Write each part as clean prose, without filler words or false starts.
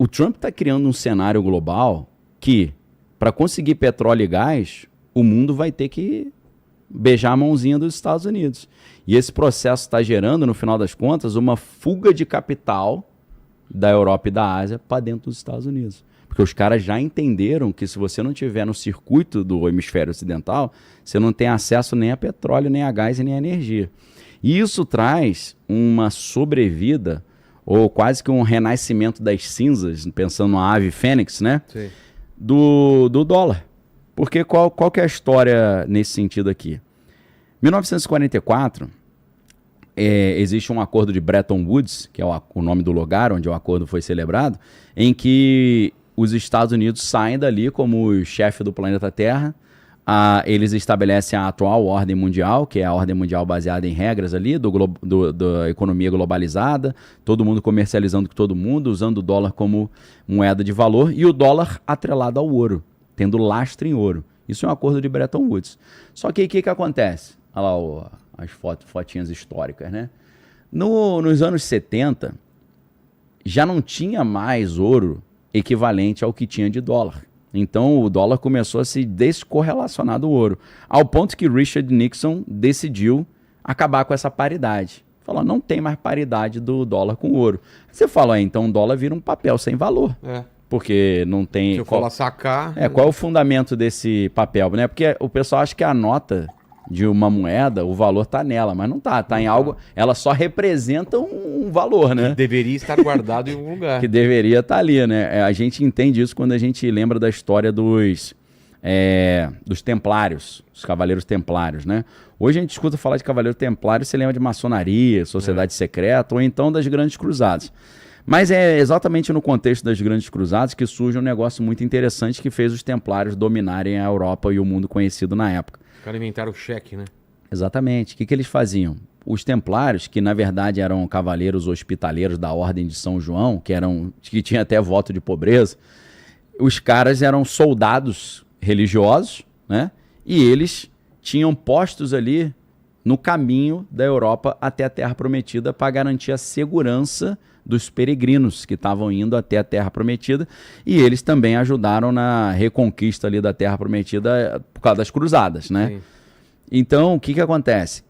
o Trump está criando um cenário global que, para conseguir petróleo e gás, o mundo vai ter que beijar a mãozinha dos Estados Unidos. E esse processo está gerando, no final das contas, uma fuga de capital da Europa e da Ásia para dentro dos Estados Unidos. Porque os caras já entenderam que se você não tiver no circuito do hemisfério ocidental, você não tem acesso nem a petróleo, nem a gás e nem a energia. E isso traz uma sobrevida, ou quase que um renascimento das cinzas, pensando na ave fênix, né? Sim. Do dólar. Porque qual que é a história nesse sentido aqui? 1944, existe um acordo de Bretton Woods, que é o nome do lugar onde o acordo foi celebrado, em que os Estados Unidos saem dali como chefe do planeta Terra. Eles estabelecem a atual ordem mundial, que é a ordem mundial baseada em regras ali, da economia globalizada, todo mundo comercializando com todo mundo, usando o dólar como moeda de valor, e o dólar atrelado ao ouro, tendo lastro em ouro. Isso é um acordo de Bretton Woods. Só que o que acontece? Olha lá as fotinhas históricas, né? Nos anos 70, já não tinha mais ouro equivalente ao que tinha de dólar. Então o dólar começou a se descorrelacionar do ouro, ao ponto que Richard Nixon decidiu acabar com essa paridade. Falou, não tem mais paridade do dólar com o ouro. Você fala, então o dólar vira um papel sem valor. Porque não tem... Se eu for lá sacar... Qual é o fundamento desse papel, né? Porque o pessoal acha que a nota de uma moeda, o valor está nela, mas não está. Está em algo... Ela só representa um valor, né? Que deveria estar guardado em algum lugar. Que deveria estar ali, né? A gente entende isso quando a gente lembra da história dos templários, os cavaleiros templários, né? Hoje a gente escuta falar de cavaleiro templário, você lembra de maçonaria, sociedade secreta, ou então das grandes cruzadas. Mas é exatamente no contexto das grandes cruzadas que surge um negócio muito interessante que fez os templários dominarem a Europa e o mundo conhecido na época. Os caras inventaram o cheque, né? Exatamente. O que eles faziam? Os templários, que na verdade eram cavaleiros hospitaleiros da Ordem de São João, que tinha até voto de pobreza, os caras eram soldados religiosos, né? E eles tinham postos ali no caminho da Europa até a Terra Prometida para garantir a segurança dos peregrinos que estavam indo até a Terra Prometida, e eles também ajudaram na reconquista ali da Terra Prometida por causa das cruzadas, né? Sim. Então, o que acontece?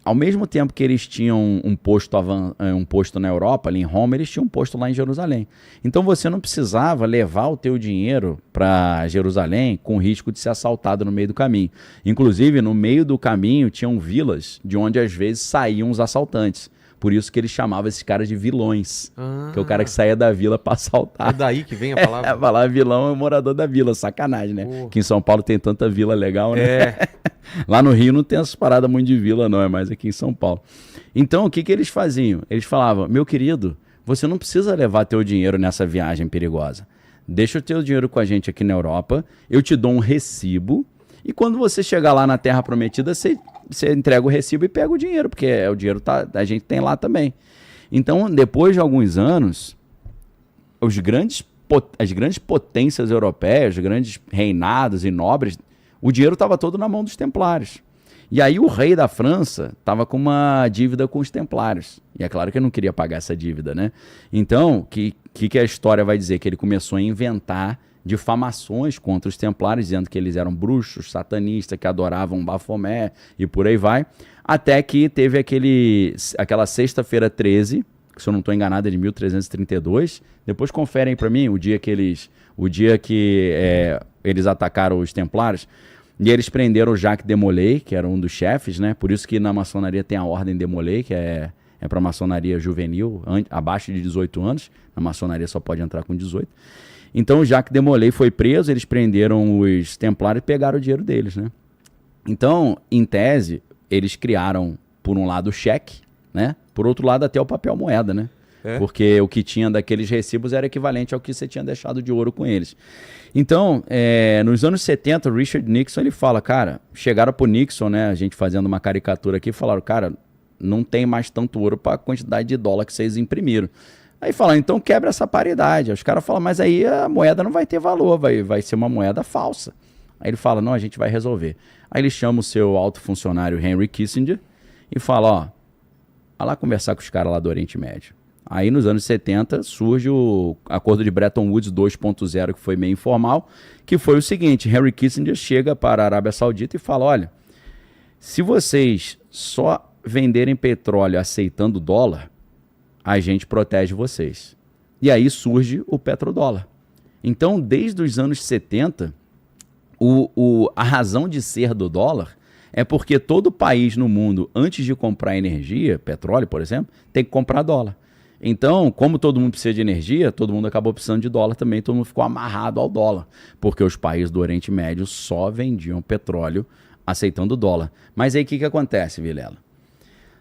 Ao mesmo tempo que eles tinham um posto na Europa, ali em Roma, eles tinham um posto lá em Jerusalém. Então você não precisava levar o teu dinheiro para Jerusalém com risco de ser assaltado no meio do caminho. Inclusive, no meio do caminho tinham vilas de onde às vezes saíam os assaltantes. Por isso que ele chamava esses caras de vilões. Que é o cara que saía da vila para assaltar. É daí que vem a palavra? A palavra vilão é o morador da vila, sacanagem, né? Aqui em São Paulo tem tanta vila legal, né? Lá no Rio não tem essas paradas muito de vila, não, é mais aqui em São Paulo. Então, o que eles faziam? Eles falavam, meu querido, você não precisa levar teu dinheiro nessa viagem perigosa. Deixa o teu dinheiro com a gente aqui na Europa, eu te dou um recibo, e quando você chegar lá na Terra Prometida, você entrega o recibo e pega o dinheiro, porque o dinheiro a gente tem lá também. Então, depois de alguns anos, as grandes potências europeias, os grandes reinados e nobres, o dinheiro estava todo na mão dos templários. E aí o rei da França estava com uma dívida com os templários. E é claro que ele não queria pagar essa dívida, né? Então, o que a história vai dizer? Que ele começou a inventar difamações contra os templários, dizendo que eles eram bruxos, satanistas, que adoravam Bafomé e por aí vai. Até que teve aquela sexta-feira 13, que se eu não estou enganado é de 1332. Depois conferem para mim o dia que eles atacaram os templários. E eles prenderam o Jacques de Molay, que era um dos chefes, né? Por isso que na maçonaria tem a Ordem de Molay, que é para maçonaria juvenil, abaixo de 18 anos. Na maçonaria só pode entrar com 18. Então o Jacques de Molay foi preso, eles prenderam os templários e pegaram o dinheiro deles, né? Então, em tese, eles criaram, por um lado, o cheque, né? Por outro lado, até o papel moeda, né? Porque o que tinha daqueles recibos era equivalente ao que você tinha deixado de ouro com eles. Então, nos anos 70, o Richard Nixon, ele fala, cara, chegaram pro Nixon, né? A gente fazendo uma caricatura aqui, falaram, cara, não tem mais tanto ouro para a quantidade de dólar que vocês imprimiram. Aí falaram, então quebra essa paridade. Aí os caras falam, mas aí a moeda não vai ter valor, vai ser uma moeda falsa. Aí ele fala, não, a gente vai resolver. Aí ele chama o seu alto funcionário Henry Kissinger e fala, vai lá conversar com os caras lá do Oriente Médio. Aí nos anos 70 surge o acordo de Bretton Woods 2.0, que foi meio informal, que foi o seguinte: Henry Kissinger chega para a Arábia Saudita e fala, olha, se vocês só venderem petróleo aceitando dólar, a gente protege vocês. E aí surge o petrodólar. Então, desde os anos 70, a razão de ser do dólar é porque todo país no mundo, antes de comprar energia, petróleo, por exemplo, tem que comprar dólar. Então, como todo mundo precisa de energia, todo mundo acabou precisando de dólar também, todo mundo ficou amarrado ao dólar, porque os países do Oriente Médio só vendiam petróleo aceitando dólar. Mas aí o que acontece, Vilela?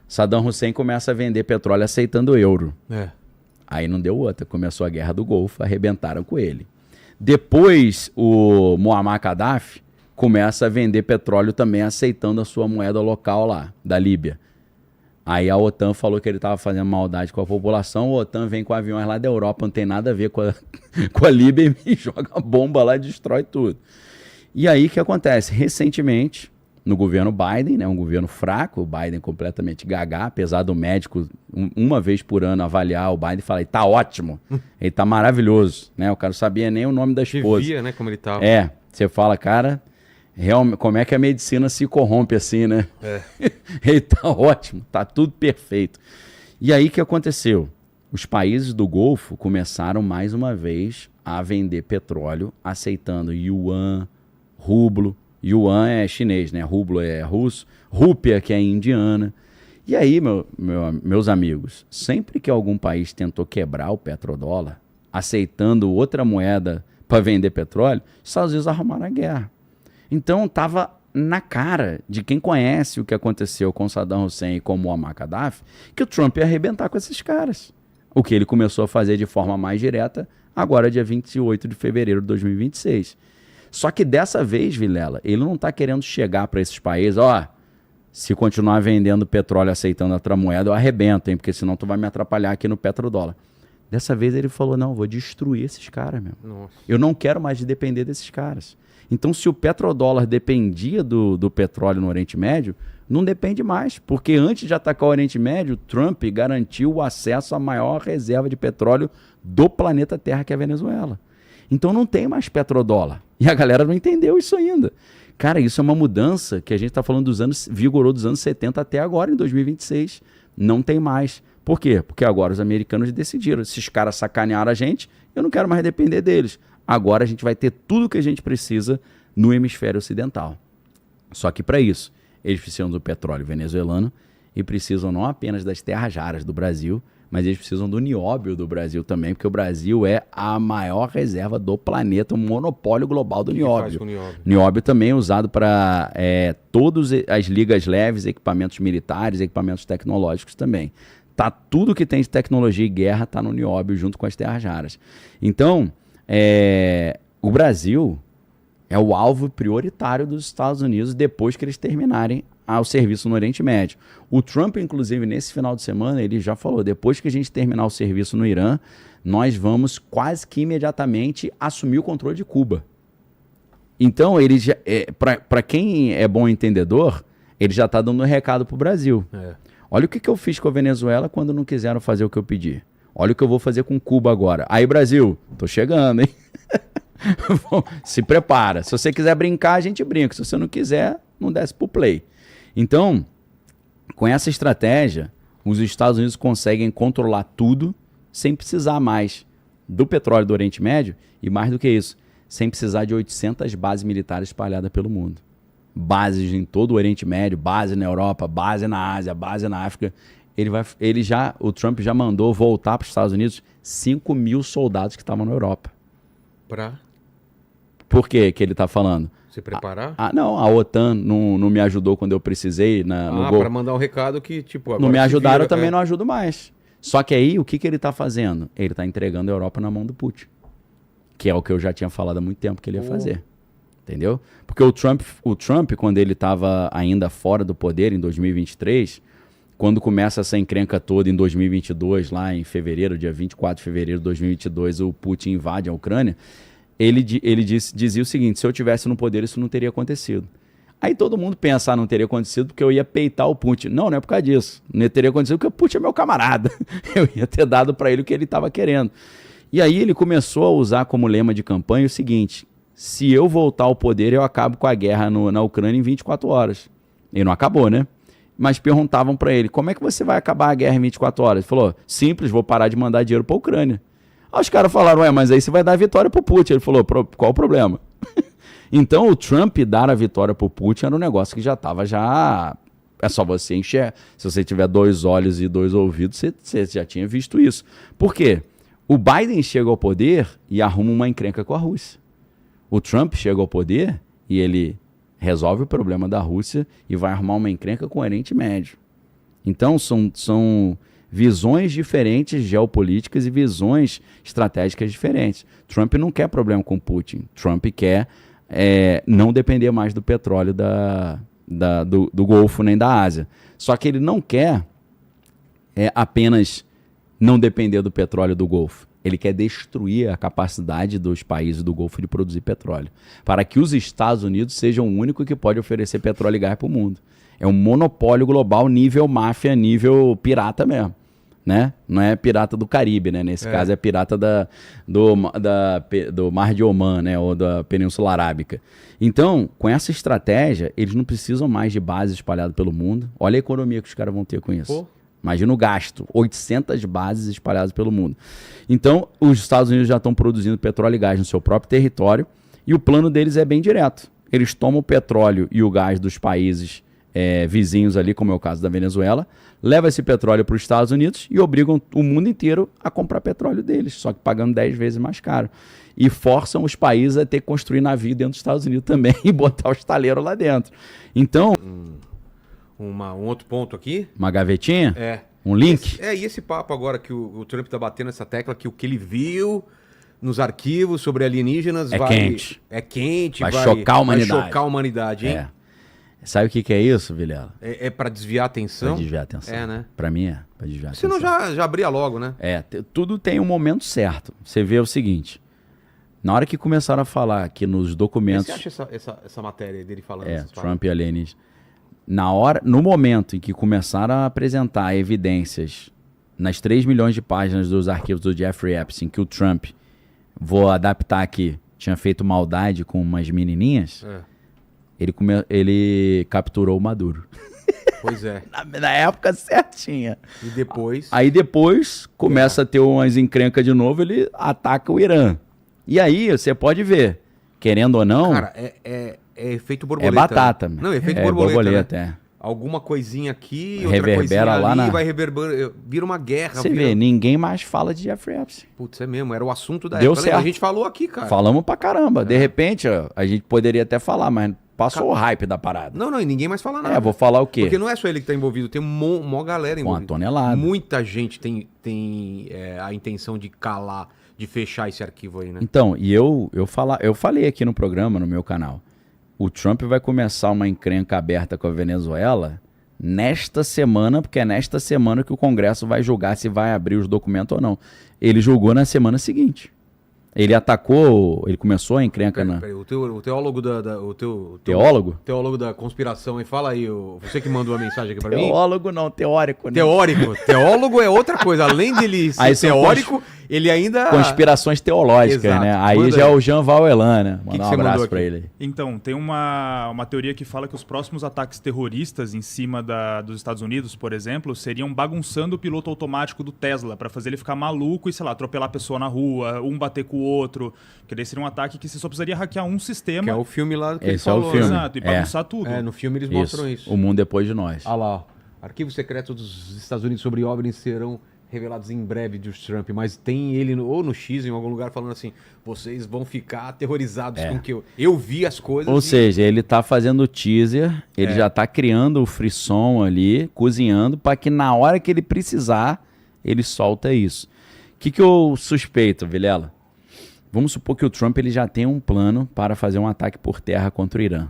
Saddam Hussein começa a vender petróleo aceitando euro. Aí não deu outra, começou a Guerra do Golfo, arrebentaram com ele. Depois, o Muammar Gaddafi começa a vender petróleo também aceitando a sua moeda local lá, da Líbia. Aí a OTAN falou que ele estava fazendo maldade com a população, a OTAN vem com aviões lá da Europa, não tem nada a ver com a Líbia e joga bomba lá e destrói tudo. E aí o que acontece? Recentemente, no governo Biden, né, um governo fraco, o Biden completamente gaga, apesar do médico uma vez por ano avaliar o Biden e falar, ele tá ótimo, ele tá maravilhoso, né? O cara não sabia nem o nome da esposa. Via, né, como ele tava. Você fala, cara, realmente, como é que a medicina se corrompe assim, né? Ele tá ótimo, tá tudo perfeito. E aí o que aconteceu? Os países do Golfo começaram mais uma vez a vender petróleo, aceitando yuan, rublo. Yuan é chinês, né? Rublo é russo, rúpia que é indiana. E aí, meus amigos, sempre que algum país tentou quebrar o petrodólar, aceitando outra moeda para vender petróleo, os Estados Unidos arrumaram a guerra. Então estava na cara de quem conhece o que aconteceu com Saddam Hussein e com Muammar Gaddafi, que o Trump ia arrebentar com esses caras. O que ele começou a fazer de forma mais direta agora dia 28 de fevereiro de 2026. Só que dessa vez, Vilela, ele não está querendo chegar para esses países, se continuar vendendo petróleo aceitando outra moeda, eu arrebento, hein, porque senão tu vai me atrapalhar aqui no petrodólar. Dessa vez ele falou, não, vou destruir esses caras mesmo. Nossa. Eu não quero mais depender desses caras. Então, se o petrodólar dependia do petróleo no Oriente Médio, não depende mais, porque antes de atacar o Oriente Médio, Trump garantiu o acesso à maior reserva de petróleo do planeta Terra, que é a Venezuela. Então não tem mais petrodólar. E a galera não entendeu isso ainda. Cara, isso é uma mudança que a gente está falando vigorou dos anos 70 até agora, em 2026. Não tem mais. Por quê? Porque agora os americanos decidiram. Esses caras sacanearam a gente, eu não quero mais depender deles. Agora a gente vai ter tudo o que a gente precisa no hemisfério ocidental. Só que para isso, eles precisam do petróleo venezuelano e precisam não apenas das terras raras do Brasil, mas eles precisam do nióbio do Brasil também, porque o Brasil é a maior reserva do planeta, um monopólio global do nióbio. Nióbio também é usado para todas as ligas leves, equipamentos militares, equipamentos tecnológicos também. Tudo que tem de tecnologia e guerra está no nióbio junto com as terras raras. Então, o Brasil é o alvo prioritário dos Estados Unidos depois que eles terminarem o serviço no Oriente Médio. O Trump, inclusive, nesse final de semana, ele já falou, depois que a gente terminar o serviço no Irã, nós vamos quase que imediatamente assumir o controle de Cuba. Então, ele para quem é bom entendedor, ele já está dando um recado para o Brasil. Olha o que eu fiz com a Venezuela quando não quiseram fazer o que eu pedi. Olha o que eu vou fazer com Cuba agora. Aí, Brasil, tô chegando, hein? Se prepara. Se você quiser brincar, a gente brinca. Se você não quiser, não desce pro play. Então, com essa estratégia, os Estados Unidos conseguem controlar tudo sem precisar mais do petróleo do Oriente Médio e, mais do que isso, sem precisar de 800 bases militares espalhadas pelo mundo. Bases em todo o Oriente Médio, base na Europa, base na Ásia, base na África. O Trump já mandou voltar para os Estados Unidos 5 mil soldados que estavam na Europa. Por que ele está falando? Se preparar? Não, a OTAN não me ajudou quando eu precisei. Para mandar um recado que, tipo, agora não me ajudaram, eu também não ajudo mais. Só que aí, o que ele está fazendo? Ele está entregando a Europa na mão do Putin. Que é o que eu já tinha falado há muito tempo que ele ia fazer. Entendeu? Porque o Trump, quando ele estava ainda fora do poder, em 2023, quando começa essa encrenca toda em 2022, lá em fevereiro, dia 24 de fevereiro de 2022, o Putin invade a Ucrânia, ele dizia o seguinte, se eu tivesse no poder isso não teria acontecido. Aí todo mundo pensa, não teria acontecido porque eu ia peitar o Putin. Não é por causa disso. Não teria acontecido porque o Putin é meu camarada. Eu ia ter dado para ele o que ele estava querendo. E aí ele começou a usar como lema de campanha o seguinte: se eu voltar ao poder, eu acabo com a guerra na Ucrânia em 24 horas. E não acabou, né? Mas perguntavam para ele, como é que você vai acabar a guerra em 24 horas? Ele falou, simples, vou parar de mandar dinheiro para a Ucrânia. Aí os caras falaram, mas aí você vai dar a vitória para o Putin. Ele falou, qual o problema? Então o Trump dar a vitória para o Putin era um negócio que já estava É só você enxergar. Se você tiver 2 olhos e 2 ouvidos, você já tinha visto isso. Por quê? O Biden chega ao poder e arruma uma encrenca com a Rússia. O Trump chega ao poder e ele resolve o problema da Rússia e vai arrumar uma encrenca com o Oriente Médio. Então são visões diferentes geopolíticas e visões estratégicas diferentes. Trump não quer problema com Putin. Trump quer não depender mais do petróleo do Golfo nem da Ásia. Só que ele não quer apenas não depender do petróleo do Golfo. Ele quer destruir a capacidade dos países do Golfo de produzir petróleo, para que os Estados Unidos sejam o único que pode oferecer petróleo e gás para o mundo. É um monopólio global nível máfia, nível pirata mesmo. Né? Não é pirata do Caribe, né? Nesse caso é pirata do Mar de Omã, né? Ou da Península Arábica. Então, com essa estratégia, eles não precisam mais de bases espalhadas pelo mundo. Olha a economia que os caras vão ter com isso. Pô. Imagina o gasto, 800 bases espalhadas pelo mundo. Então, os Estados Unidos já estão produzindo petróleo e gás no seu próprio território e o plano deles é bem direto. Eles tomam o petróleo e o gás dos países vizinhos ali, como é o caso da Venezuela, levam esse petróleo para os Estados Unidos e obrigam o mundo inteiro a comprar petróleo deles, só que pagando 10 vezes mais caro. E forçam os países a ter que construir navio dentro dos Estados Unidos também e botar os taleiros lá dentro. Então... Um outro ponto aqui. Uma gavetinha? Um link? E esse papo agora que o Trump tá batendo essa tecla, que o que ele viu nos arquivos sobre alienígenas quente. É quente. Vai chocar a humanidade. Vai chocar a humanidade, hein? Sabe o que é isso, Vilela? É pra desviar a atenção? Pra desviar a atenção. Né? Pra mim pra desviar a atenção. Senão já abria logo, né? Tudo tem um momento certo. Você vê o seguinte, na hora que começaram a falar que nos documentos... Você acha essa matéria dele falando? Trump e alienígenas. No momento em que começaram a apresentar evidências nas 3 milhões de páginas dos arquivos do Jeffrey Epstein que o Trump, vou adaptar aqui, tinha feito maldade com umas menininhas, ele capturou o Maduro. Pois é. na época certinha. E depois? Aí depois começa a ter umas encrencas de novo, ele ataca o Irã. E aí você pode ver, querendo ou não... Cara, é efeito borboleta. É batata. Não, efeito borboleta, né? Alguma coisinha aqui, outra coisinha ali, vai reverberando, vira uma guerra. Você vê, ninguém mais fala de Jeffrey Epstein. Putz, é mesmo, era o assunto da Deu época. certo. A gente falou aqui, cara. Falamos pra caramba. De repente, a gente poderia até falar, mas passou o hype da parada. Não, e ninguém mais fala nada. Vou falar o quê? Porque não é só ele que tá envolvido, tem uma galera envolvida. Uma tonelada. Muita gente tem a intenção de calar, de fechar esse arquivo aí, né? Então, e eu falei aqui no programa, no meu canal, o Trump vai começar uma encrenca aberta com a Venezuela nesta semana, porque é nesta semana que o Congresso vai julgar se vai abrir os documentos ou não. Ele julgou na semana seguinte. Ele começou a encrenca Peraí, o teólogo Teólogo? Teólogo da conspiração, e fala aí, você que mandou a mensagem aqui pra mim. Teólogo não, teórico. Né? Teórico. Teólogo é outra coisa, além dele ser teórico, ele ainda... Conspirações teológicas, Exato. Né? Aí já é o Jean Valjean, né? Mandar um abraço pra ele. Então, tem uma teoria que fala que os próximos ataques terroristas em cima dos Estados Unidos, por exemplo, seriam bagunçando o piloto automático do Tesla, pra fazer ele ficar maluco e, sei lá, atropelar a pessoa na rua, um bater com o outro, que daí seria um ataque que você só precisaria hackear um sistema. Que é o filme lá que ele falou. É o filme. Exato, e bagunçar tudo. No filme eles mostram isso. O mundo depois de nós. Ah lá, arquivo secreto dos Estados Unidos sobre OVNIs serão revelados em breve de Trump, mas tem ele ou no X, em algum lugar, falando assim, vocês vão ficar aterrorizados com que eu vi as coisas. Ou seja, ele tá fazendo o teaser, ele já tá criando o frisson ali, cozinhando, para que na hora que ele precisar, ele solta isso. O que eu suspeito, Vilela? Vamos supor que o Trump ele já tem um plano para fazer um ataque por terra contra o Irã.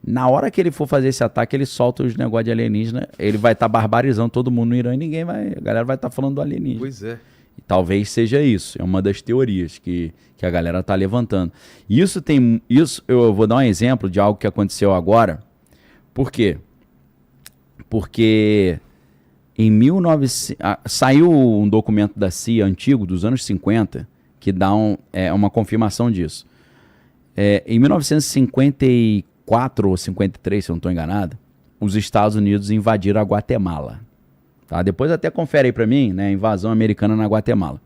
Na hora que ele for fazer esse ataque, ele solta os negócios de alienígena, ele vai estar barbarizando todo mundo no Irã e a galera vai estar falando do alienígena. Pois é. Talvez seja isso. É uma das teorias que a galera tá levantando. Isso eu vou dar um exemplo de algo que aconteceu agora. Por quê? Porque em 1900 saiu um documento da CIA antigo, dos anos 50, que dá uma confirmação disso. Em 1954 ou 53, se eu não estou enganado, os Estados Unidos invadiram a Guatemala. Tá? Depois até confere aí para mim, né? Invasão americana na Guatemala.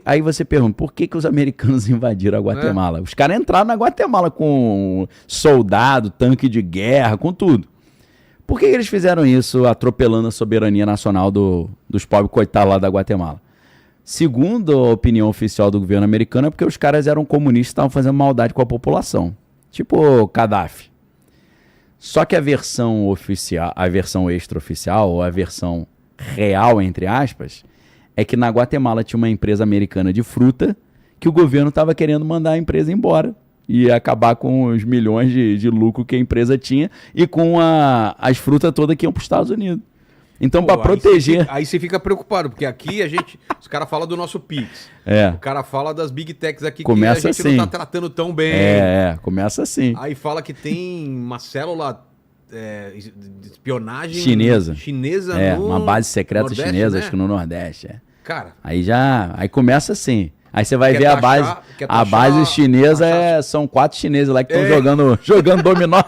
Aí você pergunta, por que os americanos invadiram a Guatemala? Os caras entraram na Guatemala com soldado, tanque de guerra, com tudo. Por que eles fizeram isso atropelando a soberania nacional dos pobres coitados lá da Guatemala? Segundo a opinião oficial do governo americano, é porque os caras eram comunistas e estavam fazendo maldade com a população. Tipo Gaddafi. Só que a versão oficial, a versão extraoficial, ou a versão real, entre aspas, é que na Guatemala tinha uma empresa americana de fruta que o governo estava querendo mandar a empresa embora e acabar com os milhões de lucro que a empresa tinha e com as frutas todas que iam para os Estados Unidos. Então, para proteger... Aí você fica preocupado, porque aqui os caras falam do nosso Pix. O cara fala das Big Techs aqui começa que a gente assim. não tá tratando tão bem. Começa assim. Aí fala que tem uma célula de espionagem chinesa no uma base secreta Nordeste, chinesa, né? Acho que no Nordeste. Cara... Aí começa assim. Aí você vai ver a base chinesa, são 4 chineses lá que estão jogando dominó.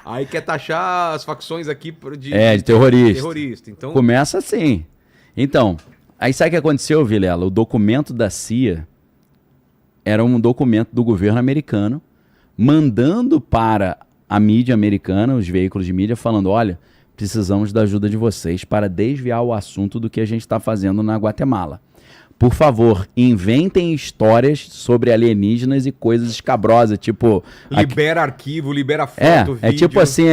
Aí quer taxar as facções aqui de terrorista. Então... Começa assim. Então, aí sabe o que aconteceu, Vilela? O documento da CIA era um documento do governo americano mandando para a mídia americana, os veículos de mídia, falando, olha, precisamos da ajuda de vocês para desviar o assunto do que a gente está fazendo na Guatemala. Por favor, inventem histórias sobre alienígenas e coisas escabrosas, tipo... Libera arquivo, libera foto, vídeo. É tipo assim,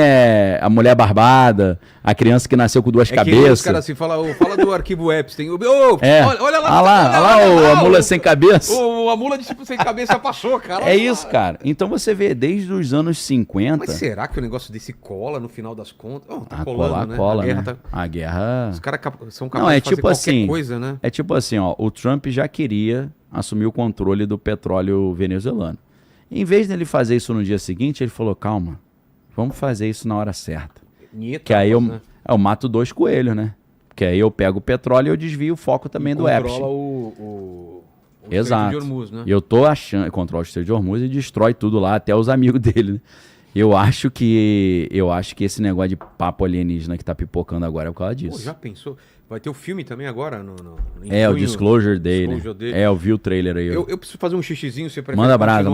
a mulher barbada, a criança que nasceu com 2 cabeças. Que os caras assim, fala do arquivo Epstein. Olha lá, a mula sem cabeça. A mula sem cabeça passou, cara. Isso, cara. Então você vê, desde os anos 50... Mas será que o negócio desse cola no final das contas? Tá colando, né? Cola, a guerra... Os caras são capazes de fazer qualquer coisa, né? É tipo assim, ó, o Trump já queria assumir o controle do petróleo venezuelano. Em vez dele fazer isso no dia seguinte, ele falou, calma, vamos fazer isso na hora certa. Que aí eu mato 2 coelhos, né? Porque aí eu pego o petróleo e eu desvio o foco também do Epstein. Controla o Exato. Estreito de Hormuz, né? E eu tô achando, controla o Estreito de Hormuz e destrói tudo lá, até os amigos dele, né? Eu acho que esse negócio de papo alienígena que tá pipocando agora é por causa disso. Pô, já pensou? Vai ter o filme também agora? O Disclosure Day, né? Eu vi o trailer aí. Eu preciso fazer um xixizinho, você prefere manda brasa.